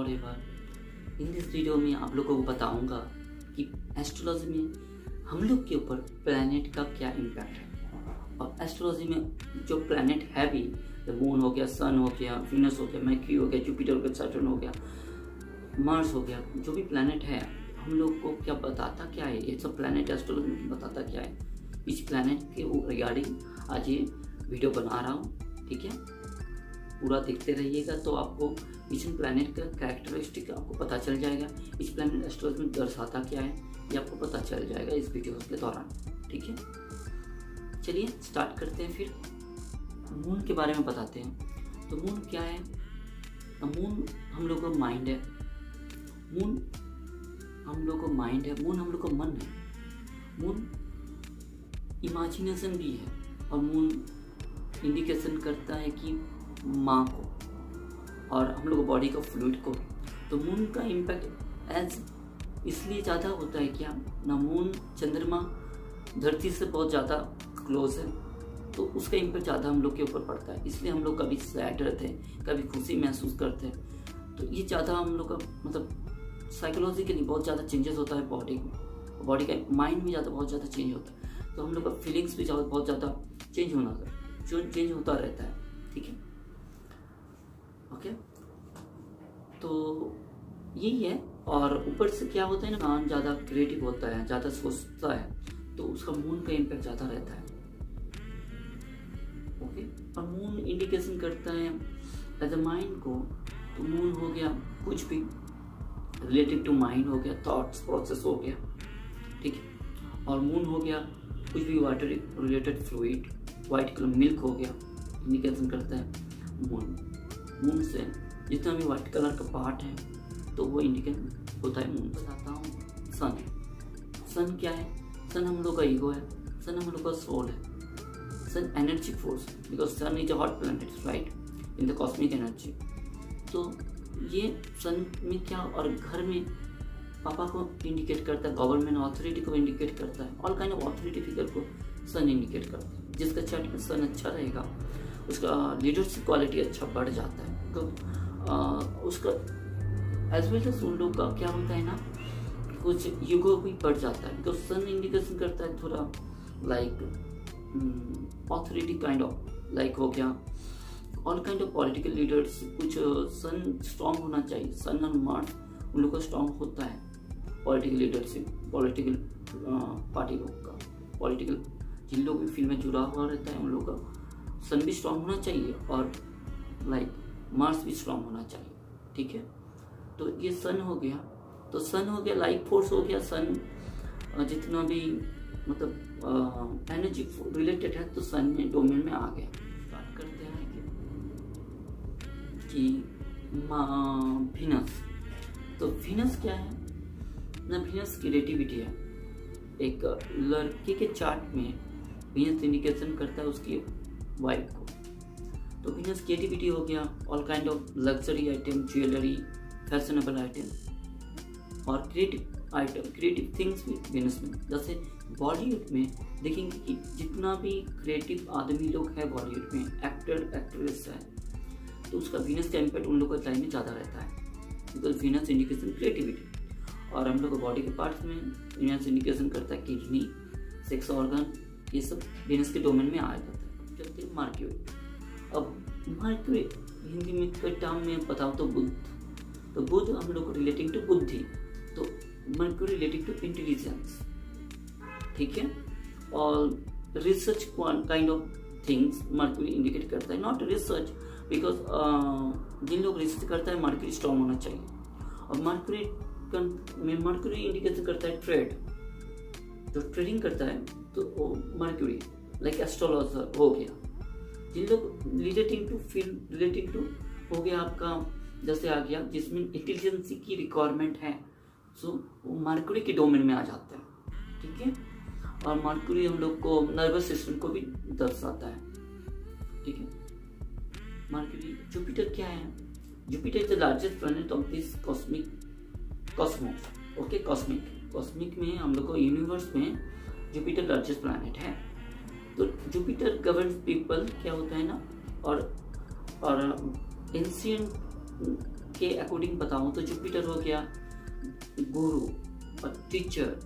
Forever. In this video में आप लोगों को बताऊंगा कि एस्ट्रोलॉजी में हम लोग के ऊपर प्लैनेट का क्या इम्पैक्ट है। और एस्ट्रोलॉजी में जो प्लैनेट है भी, मून हो गया, सन हो गया, वीनस हो गया, मर्क्यूरी हो गया, जुपिटर हो गया, सैटर्न हो गया, मार्स हो गया, जो भी प्लैनेट है हम लोग को क्या बताता क्या है, ये सब प्लैनेट एस्ट्रोलॉजी में बताता क्या है, इस प्लैनेट के रिगार्डिंग आज ये वीडियो बना रहा हूँ। ठीक है, पूरा देखते रहिएगा तो आपको इस प्लैनेट का कैरेक्टरिस्टिक आपको पता चल जाएगा। इस प्लैनेट एस्ट्रोलॉजी में दर्शाता क्या है ये आपको पता चल जाएगा इस वीडियो के दौरान। ठीक है, चलिए स्टार्ट करते हैं। फिर मून के बारे में बताते हैं। तो मून क्या है? मून हम लोग का माइंड है, मून हम लोग का माइंड है, मून हम लोग का मन है, मून इमेजिनेशन भी है, और मून इंडिकेशन करता है कि माँ को और हम लोग बॉडी का फ्लूइड को। तो मून का इम्पैक्ट एज इसलिए ज़्यादा होता है क्या ना, मून चंद्रमा धरती से बहुत ज़्यादा क्लोज है, तो उसका इम्पैक्ट ज़्यादा हम लोग के ऊपर पड़ता है। इसलिए हम लोग कभी सैड रहते हैं, कभी खुशी महसूस करते हैं। तो ये ज़्यादा हम लोग का मतलब साइकोलॉजिकली बहुत ज़्यादा चेंजेस होता है बॉडी का, माइंड में ज़्यादा बहुत ज़्यादा चेंज होता है। तो हम लोग का फीलिंग्स भी बहुत ज़्यादा चेंज होता रहता है। ठीक है, ओके, तो यही है। और ऊपर से क्या होता है ना, इंसान ज़्यादा क्रिएटिव होता है, ज़्यादा सोचता है, तो उसका मून का इम्पैक्ट ज़्यादा रहता है। ओके, और मून इंडिकेशन करता है एज अ माइंड को। तो मून हो गया कुछ भी रिलेटेड टू माइंड हो गया, थॉट्स प्रोसेस हो गया। ठीक है, और मून हो गया कुछ भी water related fluid, white colour milk हो गया, इंडिकेशन करता है मून से जितना भी वाइट कलर का पार्ट है तो वो इंडिकेट होता है मून। बताता हूँ सन क्या है? सन हम लोग का ईगो है, सन हम लोग का सोल है, sun energy force, because sun is a hot planet right in the cosmic energy. तो ये सन में क्या, और घर में पापा को इंडिकेट करता है, गवर्नमेंट अथॉरिटी को इंडिकेट करता है, all kind of authority figure को सन इंडिकेट करता है। जिसका चार्ट में सन अच्छा रहेगा उसका लीडरशिप क्वालिटी अच्छा बढ़ जाता है। तो उसका एज वेल एज उन लोग का क्या होता है ना, कुछ ईगो भी बढ़ जाता है, बिकॉज सन इंडिकेशन करता है थोड़ा like authority kind of like हो गया, all kind of political leaders. कुछ सन स्ट्रांग होना चाहिए, सन और मार्स उन लोग का स्ट्रांग होता है, पॉलिटिकल लीडरशिप, पॉलिटिकल पार्टी लोग का, पॉलिटिकल जिन लोग भी फील्ड में जुड़ा हुआ रहता है उन लोग का सन भी स्ट्रांग होना चाहिए, और लाइक मार्स भी स्ट्रांग होना चाहिए। ठीक है, तो ये सन हो गया। तो सन हो गया लाइफ फोर्स हो गया, सन जितना भी मतलब एनर्जी रिलेटेड है तो सन में डोमेन में आ गया। स्टार्ट करते हैं कि वीनस। तो वीनस क्या है ना, वीनस क्रिएटिविटी है। एक लड़के के चार्ट में वीनस इंडिकेशन करता है उसकी वाइफ को। तो वीनस क्रिएटिविटी हो गया, all kind of luxury item, jewellery, fashionable item और क्रिएटिव आइटम, क्रिएटिव थिंग्स भी वीनस में। जैसे बॉलीवुड में देखेंगे कि जितना भी क्रिएटिव आदमी लोग हैं बॉलीवुड में, एक्टर एक्ट्रेस है, तो उसका वीनस का इम्पैक्ट उन लोगों के लाइफ में ज़्यादा रहता है, बिकॉज वीनस इंडिकेशन क्रिएटिविटी। और हम लोग बॉडी के पार्ट्स में वीनस इंडिकेशन करता है किडनी, सेक्स ऑर्गन, ये सब वीनस के डोमेन में आ जाता है। चलते हैं मर्क्यूरी। अब मर्क्यूरी हिंदी में कोई टर्म में बताओ तो बुध। तो बुध हम लोग रिलेटिंग टू बुद्धि, तो मर्क्यूरी रिलेटिंग टू इंटेलिजेंस। ठीक है, और research kind of things mercury indicate करता है, नॉट रिसर्च, बिकॉज जिन लोग रिसर्च करता है मर्क्यूरी स्ट्रॉन्ग होना चाहिए। और मर्क्यूरी इंडिकेट करता है ट्रेड, जो ट्रेडिंग करता है तो मर्क्यूरी लाइक एस्ट्रोलॉजर हो गया। जिन लोग relating to field, relating to हो गया आपका जैसे आ गया जिसमें इंटेलिजेंसी की रिक्वायरमेंट है, सो वो मर्क्यूरी के डोमेन में आ जाता है। ठीक है, और मर्क्यूरी हम लोग को नर्वस सिस्टम को भी दर्शाता है। ठीक है, मर्क्यूरी। जुपिटर क्या है? Jupiter is the largest planet of this Cosmos. Okay, cosmic में हम लोग को यूनिवर्स में जुपिटर लार्जेस्ट प्लैनेट है। तो जुपिटर गवर्न्स पीपल क्या होता है ना, और एंशिएंट के अकॉर्डिंग बताऊं तो जुपिटर हो गया गुरु और टीचर,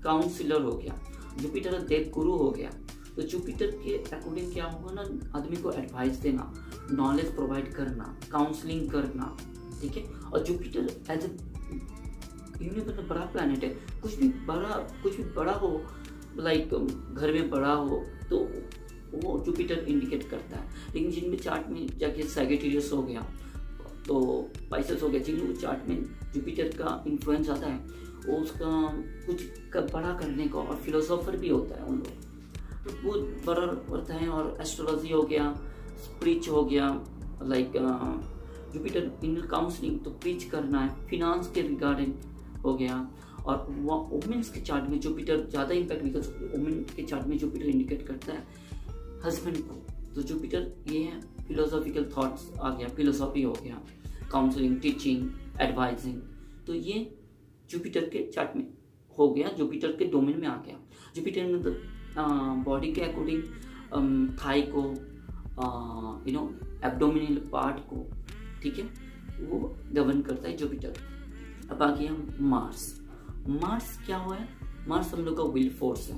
काउंसिलर हो गया, जुपिटर देव गुरु हो गया। तो जुपिटर के अकॉर्डिंग क्या होगा ना, आदमी को एडवाइस देना, नॉलेज प्रोवाइड करना, काउंसलिंग करना, ठीक है। और जुपिटर एज ए यूनिवर्स में बड़ा प्लैनेट है, कुछ भी बड़ा हो, लाइक घर में बड़ा हो तो वो जुपिटर इंडिकेट करता है। लेकिन जिनमें चार्ट में जाके सैजिटेरियस हो गया तो पाइसेस हो गया, जिन चार्ट में जुपिटर का इन्फ्लुएंस आता है वो उसका कुछ बड़ा करने का, और फिलोसोफर भी होता है उन लोग, तो वो बड़ा होता है। और एस्ट्रोलॉजी हो गया, प्रीच हो गया, लाइक जुपिटर इन काउंसलिंग, तो प्रीच करना है, फिनांस के रिगार्डिंग हो गया। और वुमेन्स के चार्ट में जुपिटर ज़्यादा इम्पैक्ट, बिकॉज वुमेन के चार्ट में जुपिटर इंडिकेट करता है हस्बैंड को। तो जुपिटर ये है, फिलोसॉफिकल थॉट्स आ गया, फिलोसॉफी हो गया, काउंसलिंग, टीचिंग, एडवाइजिंग, तो ये जुपिटर के चार्ट में हो गया, जुपिटर के डोमेन में आ गया। जुपिटर में बॉडी के अकॉर्डिंग थाई को, एब्डोमिनल पार्ट को, ठीक है, वो गवर्न करता है जुपिटर। अब आ गया मार्स क्या हुआ है? मार्स हम लोग का विल फोर्स है,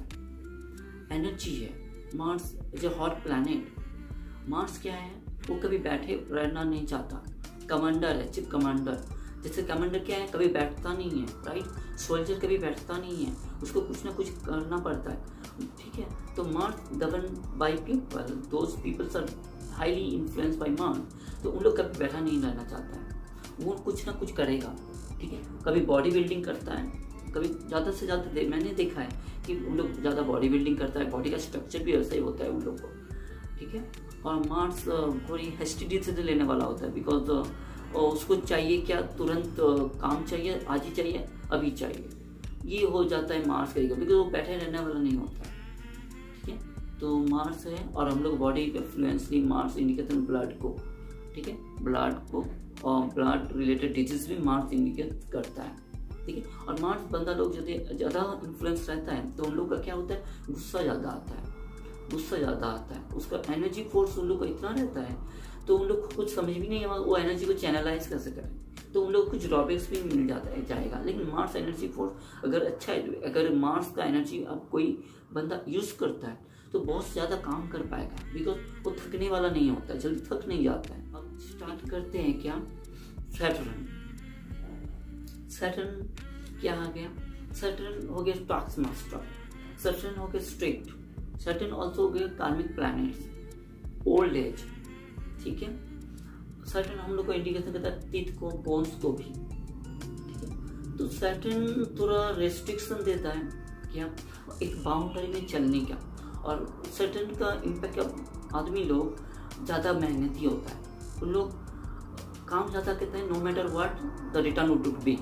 एनर्जी है। Mars is a hot planet. Mars क्या है? वो कभी बैठे रहना नहीं चाहता, कमांडर है, चिप कमांडर। जैसे कमांडर क्या है, कभी बैठता नहीं है, राइट। सोल्जर कभी बैठता नहीं है, उसको कुछ ना कुछ करना पड़ता है, ठीक है। तो Mars govern by people, those peoples are highly influenced by Mars. तो उन लोग कभी बैठा नहीं रहना चाहता है, वो कुछ ना कुछ करेगा, ठीक है। कभी बॉडी बिल्डिंग करता है, कभी ज़्यादा से ज़्यादा मैंने देखा है कि उन लोग ज़्यादा बॉडी बिल्डिंग करता है, बॉडी का स्ट्रक्चर भी वैसा ही होता है उन लोग को, ठीक है। और मार्स थोड़ी हेस्टी डिसीजन लेने वाला होता है, बिकॉज उसको चाहिए क्या, तुरंत काम चाहिए, आज ही चाहिए, अभी चाहिए, ये हो जाता है मार्स करेगा, बिकॉज वो बैठे रहने वाला नहीं होता है, ठीक है। तो मार्स है, और हम लोग बॉडी के फ्लुएंसली मार्स इंडिकेशन ब्लड को, ठीक है, ब्लड को, और ब्लड रिलेटेड डिजीज भी मार्स इंडिकेट करता है, ठीक है। और मार्स बंदा लोग यदि ज़्यादा इन्फ्लुएंस रहता है तो उन लोग का क्या होता है, गुस्सा ज़्यादा आता है, उसका एनर्जी फोर्स उन लोग का इतना रहता है, तो उन लोग को कुछ समझ भी नहीं है वो एनर्जी को चैनलाइज कैसे करें, तो उन लोग को कुछ ड्रॉबैक्स भी मिल जाएगा। लेकिन मार्स एनर्जी फोर्स अगर अच्छा है, अगर मार्स का एनर्जी अब कोई बंदा यूज करता है तो बहुत ज़्यादा काम कर पाएगा, बिकॉज वो थकने वाला नहीं होता है, जल्दी थक नहीं जाता है। अब स्टार्ट करते हैं क्या, सैटर्न क्या आ गया? सैटर्न हो गया टॉक्स मास्टर, सैटर्न हो गया स्ट्रिक्ट, सैटर्न ऑल्सो हो गया कार्मिक प्लैनेट्स, ओल्ड एज, ठीक है। सैटर्न हम लोग को इंडिकेशन करता है टीथ को, बोन्स को भी, ठीक है। तो सैटर्न थोड़ा रेस्ट्रिक्शन देता है क्या, एक बाउंड्री में चलने का। और सैटर्न का इम्पैक्ट, आदमी लोग ज़्यादा मेहनती होता है, उन लोग काम ज़्यादा करते हैं, no matter what the return would be,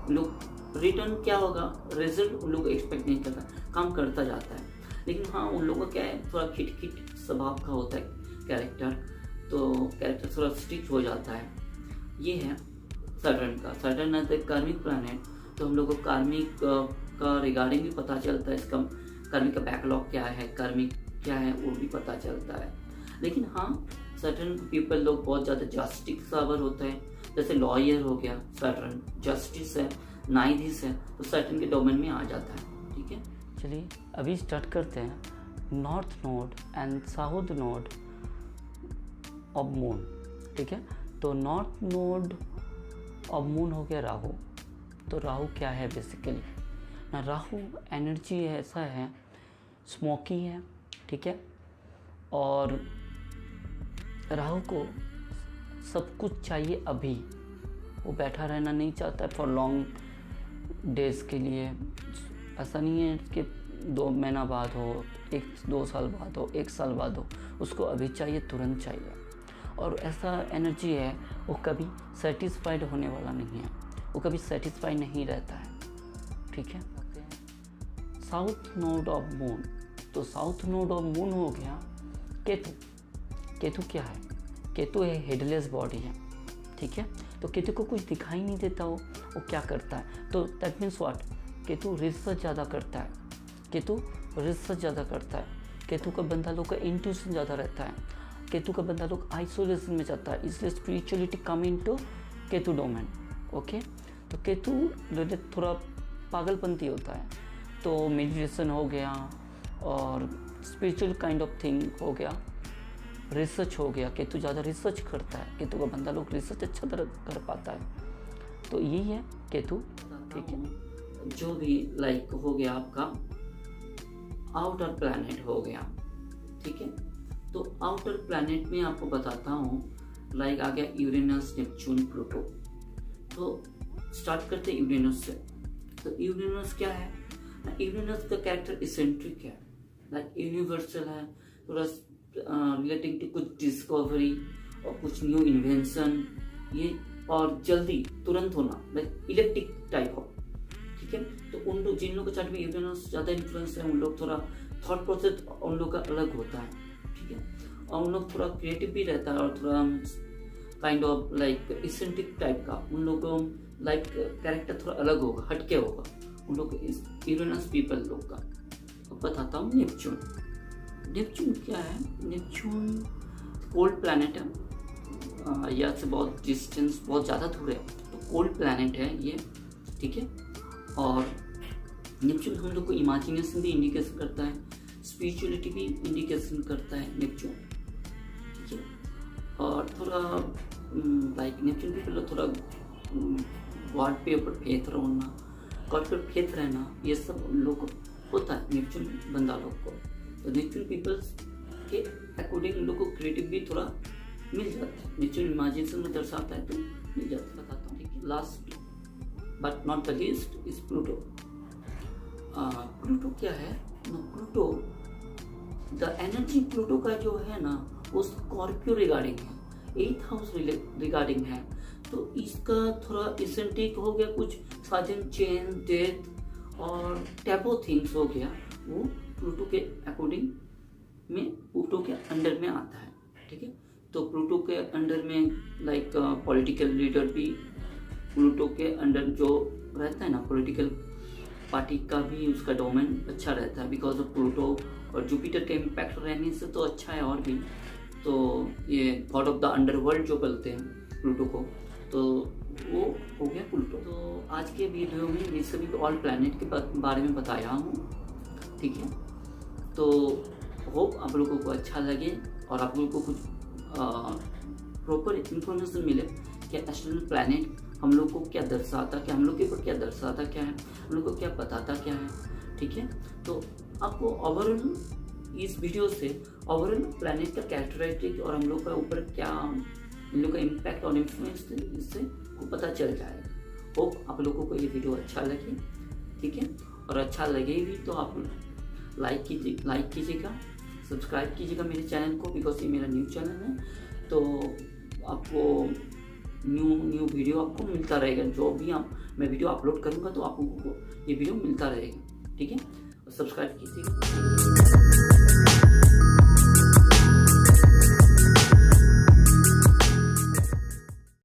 लोग रिटर्न क्या होगा, रिजल्ट उन लोग एक्सपेक्ट नहीं करता, काम करता जाता है। लेकिन हाँ, उन लोगों का क्या है, थोड़ा खिट स्वभाव का होता है कैरेक्टर, तो कैरेक्टर थोड़ा स्ट्रिक्ट हो जाता है। ये है सैटर्न का। सैटर्न एज ए कार्मिक प्लैनेट, तो हम लोग को कार्मिक का रिगार्डिंग भी पता चलता है, इसका कार्मिक का बैकलॉग क्या है, कार्मिक क्या है, वो भी पता चलता है। लेकिन हाँ, सैटर्न पीपल लोग बहुत ज़्यादा जस्टिस सावर होते हैं, जैसे लॉयर हो गया सैटर्न, जस्टिस है, न्यायाधीश है, तो सैटर्न के डोमेन में आ जाता है, ठीक है। चलिए अभी स्टार्ट करते हैं north node and south node of moon, ठीक है। तो नॉर्थ नोड ऑफ मून हो गया राहु। तो राहु क्या है बेसिकली ना, राहु एनर्जी ऐसा है, स्मोकी है, ठीक है। और राहु को सब कुछ चाहिए अभी, वो बैठा रहना नहीं चाहता है फॉर लॉन्ग डेज के लिए। ऐसा नहीं है कि 2 महीना बाद हो, 1-2 साल बाद हो, 1 साल बाद हो, उसको अभी चाहिए, तुरंत चाहिए। और ऐसा एनर्जी है, वो कभी सेटिस्फाइड होने वाला नहीं है, वो कभी सेटिस्फाइड नहीं रहता है, ठीक है। साउथ नोड ऑफ मून, तो साउथ नोड ऑफ मून हो गया केतु। केतु क्या है? केतु है हेडलेस बॉडी है, ठीक है। तो केतु को कुछ दिखाई नहीं देता, वो क्या करता है, तो that means what, Ketu research ज़्यादा करता है, केतु का बंदा लोग का इंट्यूशन ज़्यादा रहता है, केतु का बंदा लोग आइसोलेशन में जाता है, इसलिए spirituality come into Ketu domain. Okay, तो केतु रिलेटेड थोड़ा पागलपंती होता है, तो मेडिटेशन हो गया और स्पिरिचुअल काइंड ऑफ थिंग हो गया, रिसर्च हो गया। केतु ज़्यादा रिसर्च करता है, केतु का बंदा लोग रिसर्च अच्छा तरह कर पाता है। तो यही है केतु। ठीक है, जो भी लाइक हो गया आपका आउटर प्लैनेट हो गया, ठीक है। तो आउटर प्लैनेट में आपको बताता हूँ, लाइक आ गया यूरेनस, नेपच्यून, प्लूटो। तो स्टार्ट करते हैं यूरेनस से। तो यूरेनस क्या है? यूरेनस का कैरेक्टर इसेंट्रिक है, लाइक यूनिवर्सल है, थोड़ा रिलेटिंग टू कुछ डिस्कवरी और कुछ न्यू इन्वेंशन, ये और जल्दी तुरंत होना, लाइक इलेक्ट्रिक टाइप ऑफ। ठीक है, तो उन लोग जिन लोगों के चार्ट में यूरेनस ज़्यादा इन्फ्लुएंस है, उन लोग थोड़ा थॉट प्रोसेस उन लोग का अलग होता है। ठीक है, और उन लोग थोड़ा क्रिएटिव भी रहता है और थोड़ा kind of like eccentric type का, उन लोगों लाइक कैरेक्टर थोड़ा अलग होगा, हटके होगा उन लोग यूरेनस पीपल लोग का। अब बताता हूँ नेपच्यून। नेपच्यून क्या है? नेपच्यून कोल्ड प्लैनेट है, यहाँ से बहुत डिस्टेंस बहुत ज़्यादा दूर है, तो कोल्ड प्लैनेट है ये। ठीक है, और नेपच्यून हम लोग को इमेजिनेशन भी इंडिकेशन करता है, स्पिरिचुअलिटी भी इंडिकेशन करता है नेपच्यून। ठीक है, और थोड़ा लाइक नेपच्यून पीपल थोड़ा गॉड पे ऊपर फेथ रहना, गॉड पर फेथ रहना, ये सब उन लोग को होता है नेपच्यून बंदा लोग को। तो नेपच्यून पीपल्स के अकॉर्डिंग उन लोग को क्रिएटिव भी थोड़ा मिल जाता है, नेपच्यून इमेजिनेशन में दर्शाता है तो मिल जाता है। बताता हूँ, ठीक है। Last but not the least is Pluto. Pluto क्या है? प्लूटो द एनर्जी प्लूटो का जो है ना, वो स्कॉर्पियो रिगार्डिंग है, 8th हाउस रिगार्डिंग है। तो इसका थोड़ा इसेंट्रिक हो गया, कुछ साजन, चेन, डेथ और टैबो थिंग्स हो गया, वो प्लूटो के अकॉर्डिंग में प्लूटो के अंडर में आता है। ठीक है, तो प्लूटो के अंडर में लाइक पॉलिटिकल लीडर भी प्लूटो के अंडर जो रहता है ना, पॉलिटिकल पार्टी का भी उसका डोमेन अच्छा रहता है, बिकॉज ऑफ प्लूटो और जुपिटर के इम्पैक्ट रहने से तो अच्छा है। और भी तो ये गॉड ऑफ द अंडरवर्ल्ड जो बोलते हैं प्लूटो को, तो वो हो गया प्लूटो। तो आज के वीडियो में ये सभी ऑल प्लैनेट के बारे में बताया हूँ। ठीक है, तो होप आप लोगों को अच्छा लगे और आप लोगों को कुछ प्रॉपर इन्फॉर्मेशन मिले कि एस्ट्रोनॉमल प्लैनेट हम लोग को क्या दर्शाता, क्या हम लोग के ऊपर क्या दर्शाता, क्या है हम लोग को क्या बताता क्या है। ठीक है, तो आपको ओवरऑल इस वीडियो से ओवरऑल प्लैनेट का कैरेक्टरिस्टिक और हम लोग का ऊपर क्या इन लोग का इम्पैक्ट और इन्फ्लुएंस इससे को पता चल जाएगा। होप आप लोगों को ये वीडियो अच्छा लगे। ठीक है, और अच्छा लगे भी तो आप लाइक कीजिएगा, सब्सक्राइब कीजिएगा मेरे चैनल को, बिकॉज ये मेरा न्यू चैनल है। तो आपको न्यू वीडियो आपको मिलता रहेगा, जो भी मैं वीडियो अपलोड करूँगा तो आप लोगों को ये वीडियो मिलता रहेगा। ठीक है, सब्सक्राइब कीजिएगा।